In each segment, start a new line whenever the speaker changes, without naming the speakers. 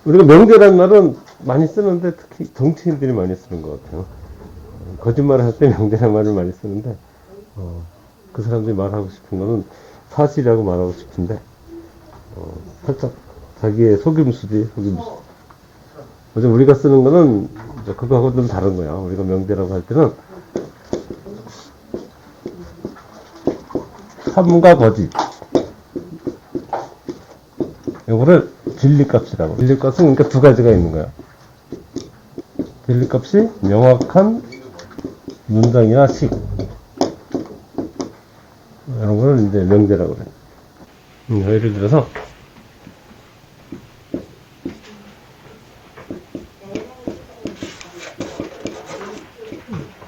우리가 명제란 말은 많이 쓰는데 특히 정치인들이 많이 쓰는 것 같아요. 거짓말을 할 때 명제란 말을 많이 쓰는데, 그 사람들이 말하고 싶은 거는 사실이라고 말하고 싶은데, 살짝 자기의 속임수지, 속임수. 어제 우리가 쓰는 거는 그거하고 좀 다른 거야. 우리가 명제라고 할 때는 참과 거짓. 요거를 진리값이라고. 진리값은 그러니까 두 가지가 있는 거야. 진리값이 명확한 문장이나 식. 이런 거를 이제 명제라고 그래. 예를 들어서,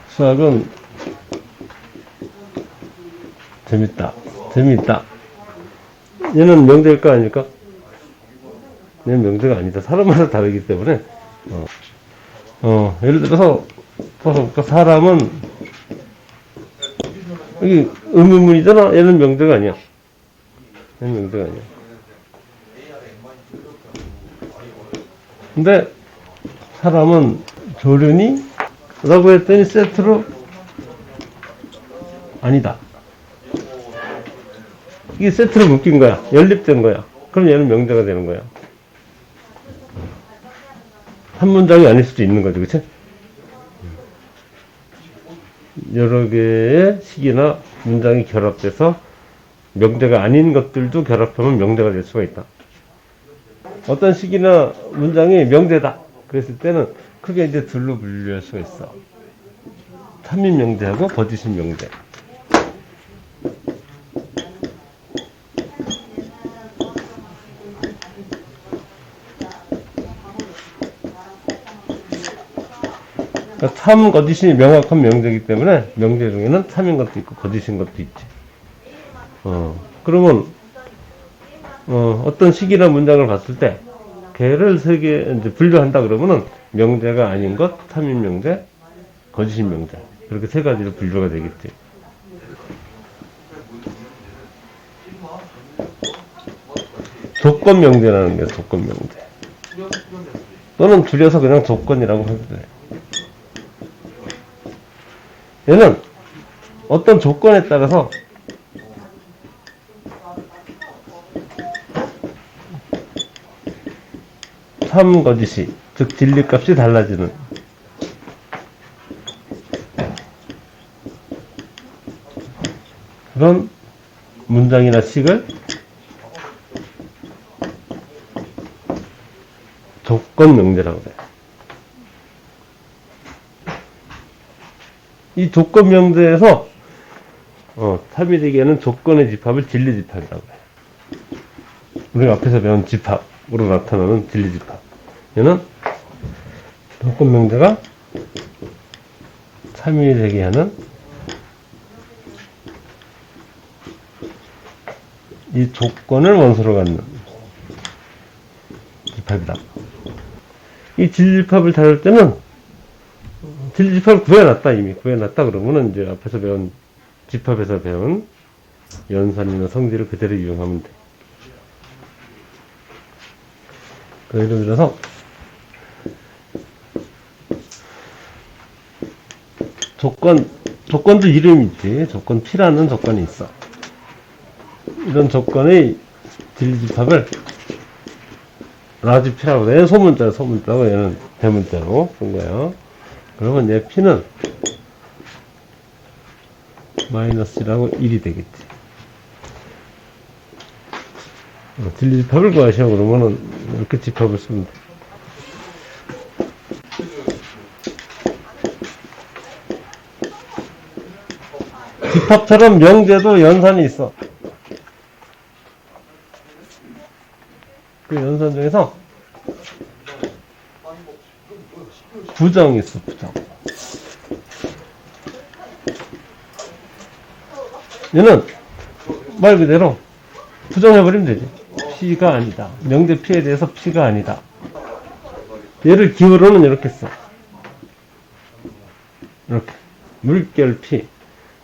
수학은 재밌다. 재미있다. 얘는 명제일까 아닐까? 얘는 명제가 아니다. 사람마다 다르기 때문에. 예를 들어서, 사람은, 여기 의문문이잖아. 얘는 명제가 아니야. 얘는 명제가 아니야. 근데, 사람은 조련이? 라고 했더니 세트로, 아니다. 이게 세트로 묶인 거야. 연립된 거야. 그럼 얘는 명제가 되는 거야. 한 문장이 아닐 수도 있는 거죠. 그치? 여러 개의 식이나 문장이 결합돼서 명제가 아닌 것들도 결합하면 명제가 될 수가 있다. 어떤 식이나 문장이 명제다. 그랬을 때는 크게 이제 둘로 분류할 수가 있어. 참인 명제하고 거짓인 명제. 그러니까 참, 거짓이 명확한 명제이기 때문에 명제 중에는 참인 것도 있고 거짓인 것도 있지. 그러면 어떤 식이나 문장을 봤을 때 걔를 세 개 이제 분류한다 그러면은 명제가 아닌 것, 참인 명제, 거짓인 명제, 그렇게 세 가지로 분류가 되겠지. 조건 명제라는 게 조건 명제. 또는 줄여서 그냥 조건이라고 해도 돼. 얘는 어떤 조건에 따라서 참, 거짓이, 즉 진리값이 달라지는 그런 문장이나 식을 조건 명제라고 해요. 이 조건 명제에서 탐이되기에는 조건의 집합을 진리 집합이라고 해요. 우리가 앞에서 배운 집합으로 나타나는 진리 집합. 얘는 조건 명제가 참이 되게 하는 이 조건을 원소로 갖는 집합이다. 이 진리집합을 다룰 때는 진리집합을 구해놨다. 이미 구해놨다 그러면은 이제 앞에서 배운 집합에서 배운 연산이나 성질을 그대로 이용하면 돼. 예를 들어서 조건도 이름이 있지. 조건 P라는 조건이 있어. 이런 조건의 진리집합을 라지 P라고 해. 소문자고 얘는 대문자로 쓴 거예요. 그러면 얘 P는 마이너스라고 1이 되겠지. 진리집합을 구하시오. 그러면은 이렇게 집합을 쓰면 돼. 집합처럼 명제도 연산이 있어. 그 연산 중에서 부정이 있어. 부정. 얘는 말 그대로 부정해버리면 되지. P가 아니다. 명제 P에 대해서 P가 아니다. 얘를 기호로는 이렇게 써. 이렇게. 물결 P.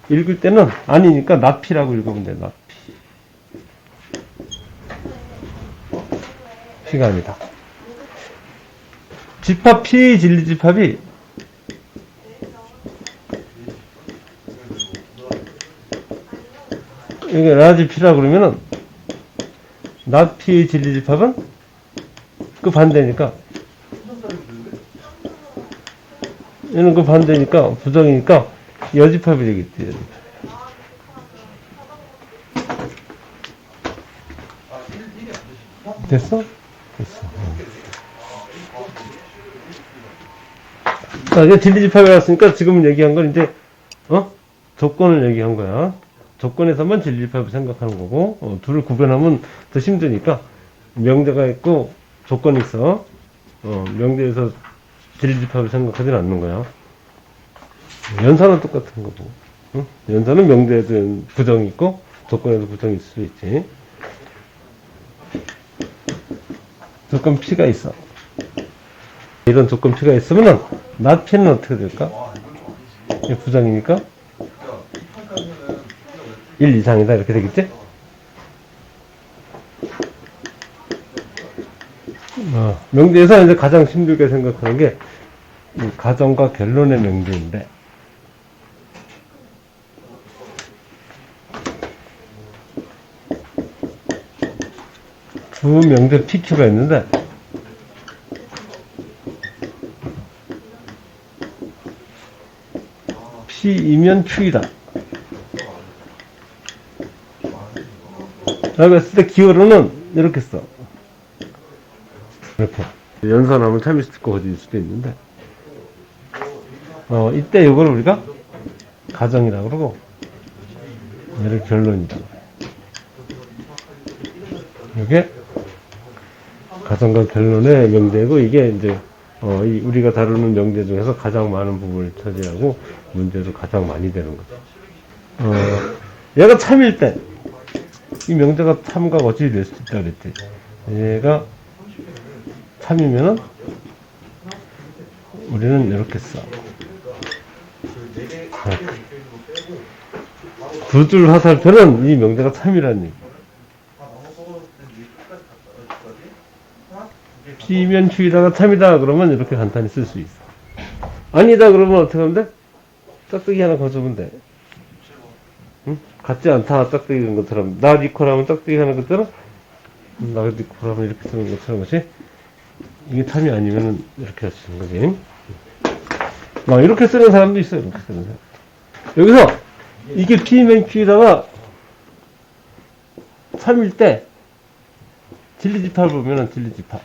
읽을 때는 아니니까 나피라고 읽으면 돼. 나피. P가 아니다. 집합 P 진리집합이 이게 라지 P라 그러면은 not P 진리집합은 그 반대니까 얘는 그 반대니까 부정이니까 여집합이 되겠지. 여집합. 됐어? 됐어. 자, 이제 진리집합이 왔으니까 지금 얘기한 건 이제 조건을 얘기한 거야. 조건에서만 진리집합을 생각하는 거고 둘을 구별하면 더 힘드니까 명제가 있고 조건이 있어. 명제에서 진리집합을 생각하지는 않는 거야. 연산은 똑같은 거고. 연산은 명제에도 부정이 있고 조건에도 부정이 있을 수 있지. 조건 P가 있어. 이런 조건 P가 있으면은 not P는 어떻게 될까? 이게 부정이니까 1 이상이다 이렇게 되겠지? 명제에서 이제 가장 힘들게 생각하는 게 가정과 결론의 명제인데 두 명제 PQ가 있는데 P이면 Q이다 라고 했을 때 기호로는 이렇게 써. 이렇게 연산하면 참일 수도 있고 거짓일 수도 있는데 이때 이걸 우리가 가정이라고 그러고 얘를 결론이다. 이게 가정과 결론의 명제고 이게 이제 우리가 다루는 명제 중에서 가장 많은 부분을 차지하고 문제도 가장 많이 되는 거죠. 얘가 참일 때 이 명제가 참과 거짓이 될 수도 있다 그랬지. 얘가 참이면은 우리는 이렇게 써. 두 줄 화살표는 이 명제가 참이라는 얘기. P면 Q이다가 참이다 그러면 이렇게 간단히 쓸 수 있어. 아니다 그러면 어떻게 하면 돼? 짝대기 하나 거주면 돼. 응? 같지 않다 짝대기 그런 것처럼 나 니코라면 짝대기 하나 것처럼 나 니코라면 이렇게 쓰는 것처럼 그렇지? 이게 참이 아니면은 이렇게 할 수 있는 거지. 이렇게 쓰는 사람도 있어요. 이렇게 쓰는 사람. 여기서 이게 P면 Q에다가 참일 때 진리집합을 보면은 진리집합.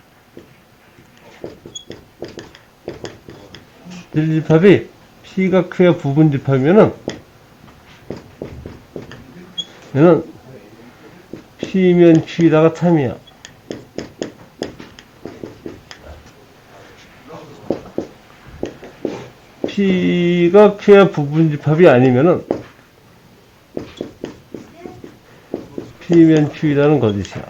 진리집합이 P가 Q의 부분집합이면은 얘는 P면 Q에다가 참이야. P가 Q의 부분집합이 아니면은 P면 Q이라는 거짓이야.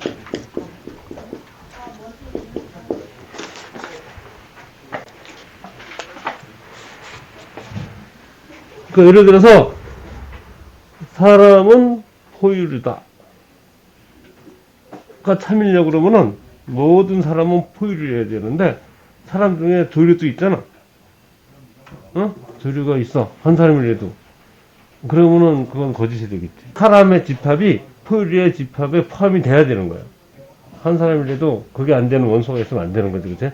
그러니까 예를 들어서 사람은 포유류다. 가 참이려고 그러면은 모든 사람은 포유류여야 되는데 사람 중에 조류도 있잖아. 조류가 있어. 한 사람이라도. 그러면은 그건 거짓이 되겠지. 사람의 집합이 포유류의 집합에 포함이 돼야 되는 거야. 한 사람이라도 그게 안 되는 원소가 있으면 안 되는 거지, 그치?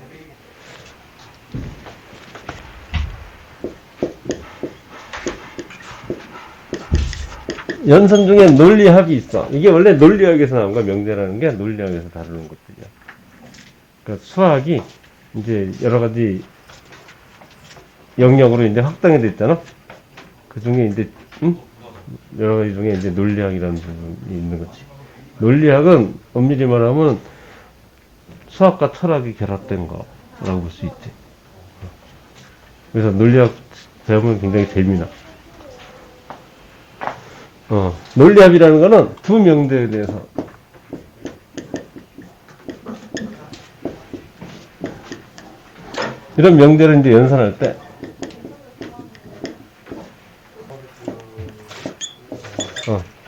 연산 중에 논리합이 있어. 이게 원래 논리학에서 나온 거야. 명제라는 게 논리학에서 다루는 것들이야. 그러니까 수학이 이제 여러 가지 영역으로 이제 확장이 됐잖아. 그 중에 이제, 여러 가지 중에 이제 논리학이라는 부분이 있는 거지. 논리학은 엄밀히 말하면 수학과 철학이 결합된 거라고 볼 수 있지. 그래서 논리학 배우면 굉장히 재미나. 논리합이라는 거는 두 명제에 대해서 이런 명제를 이제 연산할 때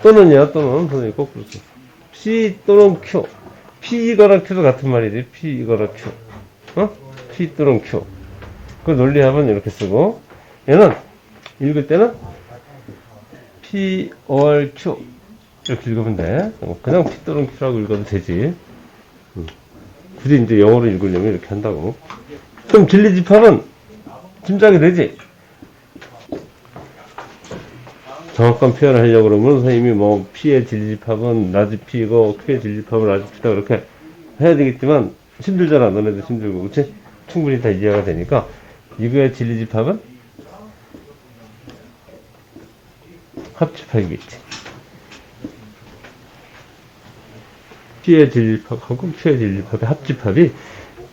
또는이야 또는 선생님이 거꾸로 써. P 또는 Q P이거나 Q도 같은 말이지. P이거나 Q P 또는 Q. 그 논리합은 이렇게 쓰고, 얘는 읽을 때는 P or Q 이렇게 읽으면 돼. 그냥 P 또는 Q라고 읽어도 되지. 굳이 이제 영어로 읽으려면 이렇게 한다고. 그럼 진리집합은 짐작이 되지? 정확한 표현을 하려고 그러면 선생님이 뭐 P의 진리집합은 라지 P이고 Q의 진리집합은 라지 P다 그렇게 해야 되겠지만 힘들잖아. 너네도 힘들고 그치? 충분히 다 이해가 되니까 이거의 진리집합은 합집합이겠지. P의 진리집합하고 Q의 진리집합의 합집합이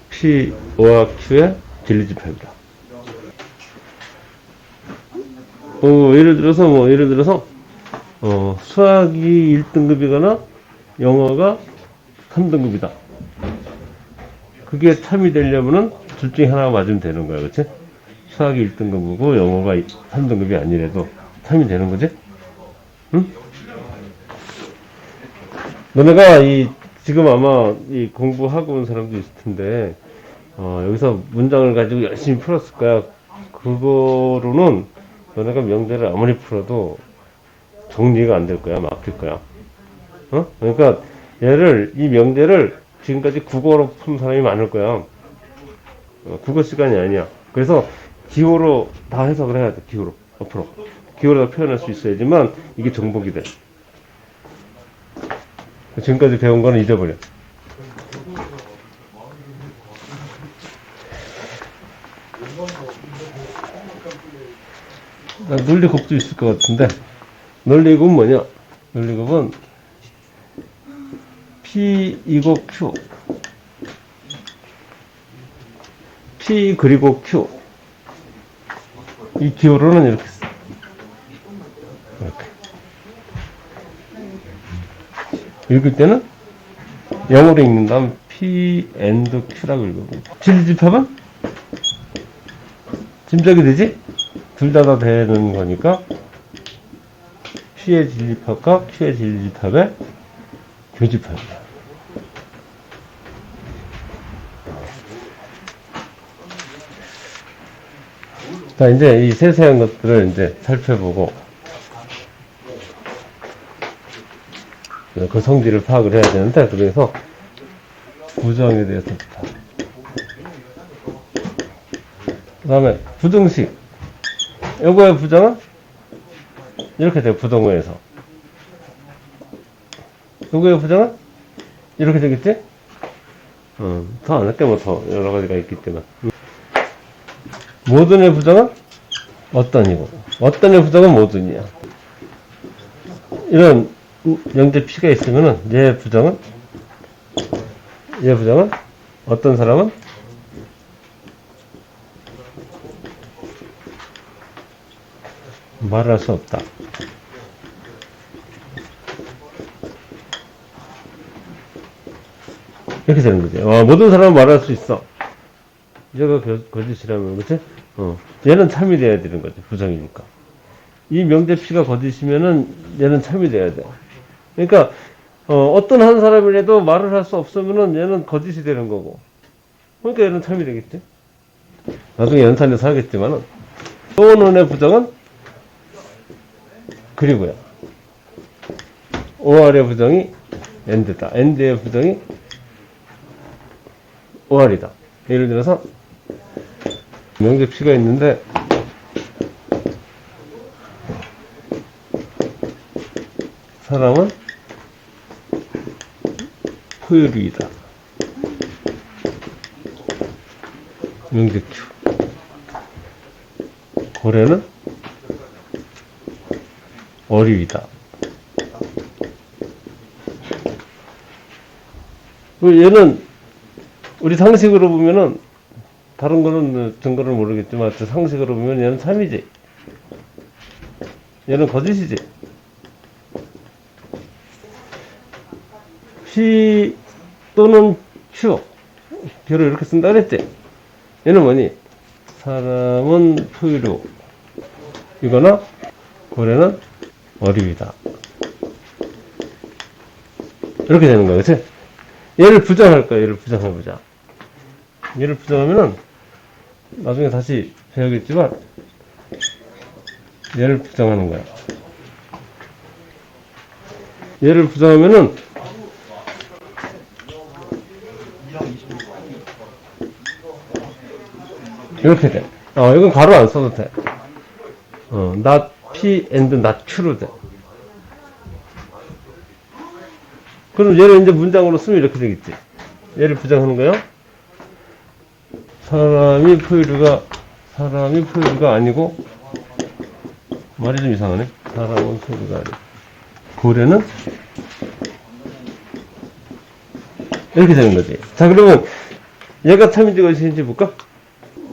P와 Q의 진리집합이다. 예를 들어서 수학이 1등급이거나 영어가 3등급이다. 그게 참이 되려면은 둘 중에 하나가 맞으면 되는 거야. 그치? 수학이 1등급이고 영어가 3등급이 아니래도 참이 되는 거지? 응? 너네가 지금 아마 공부하고 온 사람도 있을 텐데, 여기서 문장을 가지고 열심히 풀었을 거야. 그거로는 너네가 명제를 아무리 풀어도 정리가 안 될 거야. 막힐 거야. 그러니까 이 명제를 지금까지 국어로 푼 사람이 많을 거야. 국어 시간이 아니야. 그래서 기호로 다 해석을 해야 돼. 기호로. 앞으로. 기호로 다 표현할 수 있어야지만 이게 정복이 돼. 지금까지 배운 거는 잊어버려. 논리곱도 있을 것 같은데, 논리곱은 뭐냐? 논리곱은 P 이고 Q, P 그리고 Q. 이 기호로는 이렇게 써. 이렇게. 읽을 때는 영어로 읽는다면 P and Q라고 읽어보고. 진리집합은 짐작이 되지? 둘 다 되는 거니까 P의 진리집합과 Q의 진리집합의 교집합이다. 자, 이제 이 세세한 것들을 이제 살펴보고 그 성질을 파악을 해야 되는데, 그래서 부정에 대해서부터. 그 다음에 부등식. 요거의 부정은 이렇게 돼요. 부동호에서. 요거의 부정은 이렇게 되겠지? 더 안 할게, 더 여러 가지가 있기 때문에. 모든의 부정은 어떤이고, 어떤의 부정은 모든이야. 이런 영재 P가 있으면은 얘 부정은 어떤 사람은 말할 수 없다. 이렇게 되는 거지. 모든 사람은 말할 수 있어. 얘가 거짓이라면, 그치? 얘는 참이 돼야 되는 거지. 부정이니까. 이 명제 P가 거짓이면은 얘는 참이 돼야 돼. 그러니까, 어떤 한 사람이라도 말을 할 수 없으면은 얘는 거짓이 되는 거고. 그러니까 얘는 참이 되겠지. 나중에 연산에서 하겠지만은. 또는의 부정은 그리고야. OR의 부정이 AND다. AND의 부정이 OR이다. 예를 들어서 명제 P가 있는데 사람은 포유류이다. 명제 Q. 고래는 어류이다. 얘는 우리 상식으로 보면은 다른 거는 증거를 모르겠지만 상식으로 보면 얘는 참이지. 얘는 거짓이지. P 또는 Q. Q를 이렇게 쓴다 그랬지. 얘는 뭐니? 사람은 포유류. 이거나 고래는 어류이다. 이렇게 되는 거야, 그치? 얘를 부정할 거야, 얘를 부정해보자. 얘를 부정하면은, 나중에 다시 배우겠지만, 얘를 부정하는 거야. 얘를 부정하면은, 이렇게 돼. 이건 가로 안 써도 돼. not P and not Q로 돼. 그럼 얘를 이제 문장으로 쓰면 이렇게 되겠지. 얘를 부정하는 거야. 사람이 포유류가 아니고, 말이 좀 이상하네. 사람은 포유류가 아니고. 고래는? 이렇게 되는 거지. 자, 그러면 얘가 참인지 거짓인지 볼까?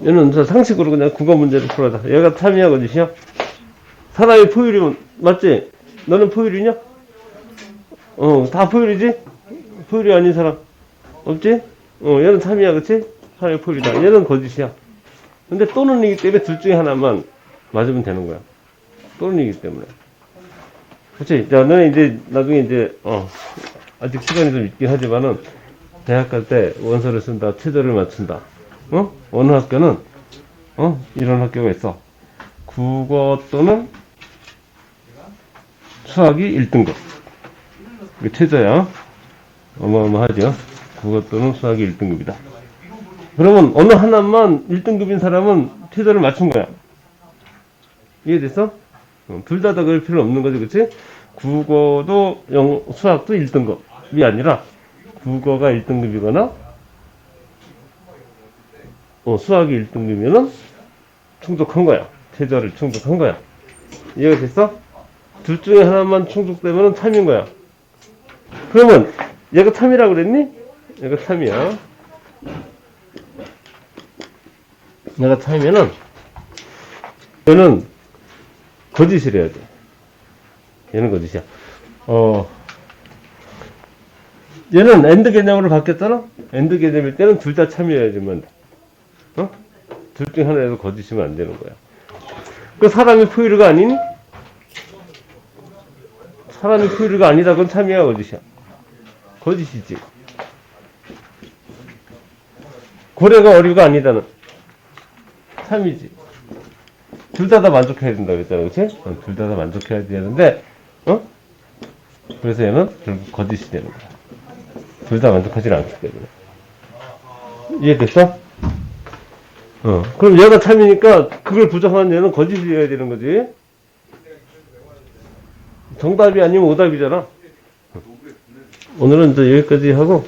얘는 상식으로 그냥 국어 문제를 풀어자. 얘가 참이야 거짓이야? 사람이 포유류면 맞지? 너는 포유류냐? 다 포유류지? 포유류 아닌 사람 없지? 얘는 참이야, 그치? 사람이 포유류다. 얘는 거짓이야. 근데 또는이기 때문에 둘 중에 하나만 맞으면 되는 거야. 또는이기 때문에. 그치? 자, 너는 이제 나중에 이제 아직 시간이 좀 있긴 하지만은 대학 갈 때 원서를 쓴다, 최저를 맞춘다. 어느 학교는 이런 학교가 있어. 국어 또는 수학이 1등급. 이게 최저야. 어마어마하죠. 국어 또는 수학이 1등급이다. 그러면 어느 하나만 1등급인 사람은 최저를 맞춘 거야. 이해됐어? 둘 다 그럴 필요 없는 거지, 그치? 국어도 수학도 1등급이 아니라 국어가 1등급이거나 수학이 1등급이면은 충족한 거야. 최저를 충족한 거야. 이해가 됐어? 둘 중에 하나만 충족되면은 참인 거야. 그러면 얘가 참이라고 그랬니? 얘가 참이야. 얘가 참이면은 얘는 거짓을 해야 돼. 얘는 거짓이야. 얘는 엔드 개념으로 바뀌었잖아? 엔드 개념일 때는 둘 다 참여해야지만 돼. 둘 중에 하나라도 거짓이면 안 되는 거야. 그 사람이 포유류가 아니니? 사람이 포유류가 아니다. 그건 참이야, 거짓이야? 거짓이지. 고래가 어류가 아니다는 참이지. 둘 다 만족해야 된다 그랬잖아, 그치? 둘 다 만족해야 되는데, 그래서 얘는 결국 거짓이 되는 거야. 둘 다 만족하지 않기 때문에. 이해됐어? 그럼 얘가 참이니까 그걸 부정하는 얘는 거짓이어야 되는 거지. 정답이 아니면 오답이잖아. 오늘은 이제 여기까지 하고